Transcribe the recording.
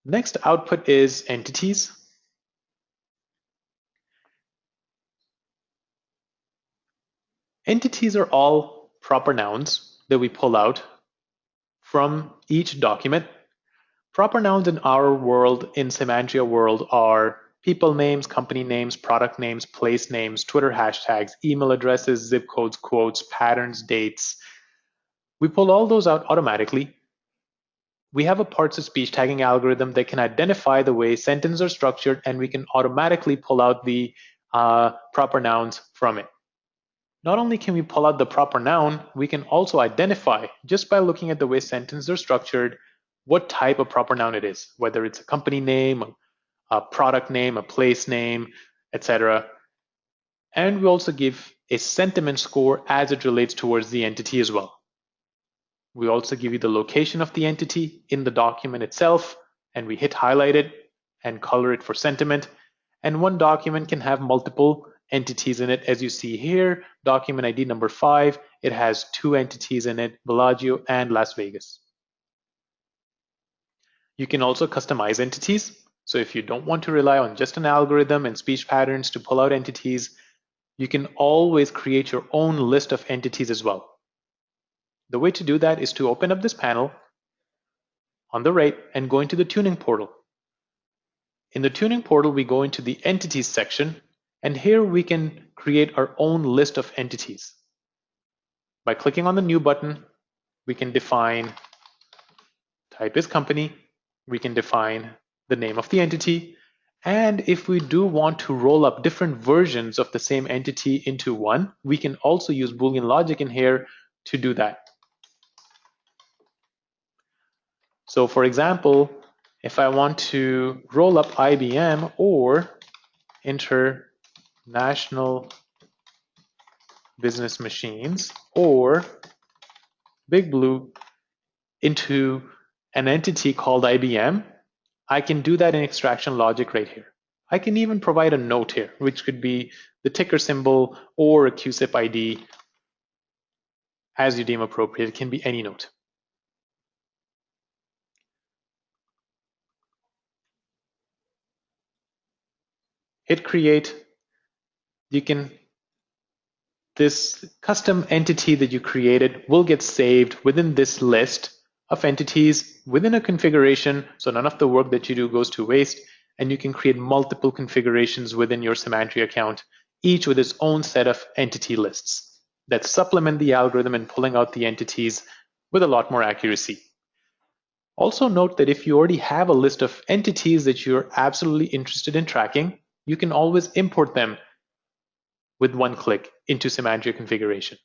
Next output is entities. Entities are all proper nouns that we pull out from each document. Proper nouns in our world, in Semantria world, are people names, company names, product names, place names, Twitter hashtags, email addresses, zip codes, quotes, patterns, dates. We pull all those out automatically. We have a parts of speech tagging algorithm that can identify the way sentences are structured, and we can automatically pull out the proper nouns from it. Not only can we pull out the proper noun, we can also identify, just by looking at the way sentences are structured, what type of proper noun it is, whether it's a company name, a product name, a place name, etc. And we also give a sentiment score as it relates towards the entity as well. We also give you the location of the entity in the document itself, and we hit highlight it and color it for sentiment. And one document can have multiple entities in it. As you see here, document ID number 5, it has 2 entities in it, Bellagio and Las Vegas. You can also customize entities. So if you don't want to rely on just an algorithm and speech patterns to pull out entities, you can always create your own list of entities as well. The way to do that is to open up this panel on the right and go into the tuning portal. In the tuning portal, we go into the entities section, and here we can create our own list of entities. By clicking on the new button, we can define type is company, we can define the name of the entity, and if we do want to roll up different versions of the same entity into one, we can also use Boolean logic in here to do that. So for example, if I want to roll up IBM or International Business Machines or Big Blue into an entity called IBM, I can do that in extraction logic right here. I can even provide a note here, which could be the ticker symbol or a QSIP ID as you deem appropriate. It can be any note. Hit create. This custom entity that you created will get saved within this list of entities within a configuration, so none of the work that you do goes to waste, and you can create multiple configurations within your Semantria account, each with its own set of entity lists that supplement the algorithm in pulling out the entities with a lot more accuracy. Also note that if you already have a list of entities that you're absolutely interested in tracking, you can always import them with one click into Semantria configuration.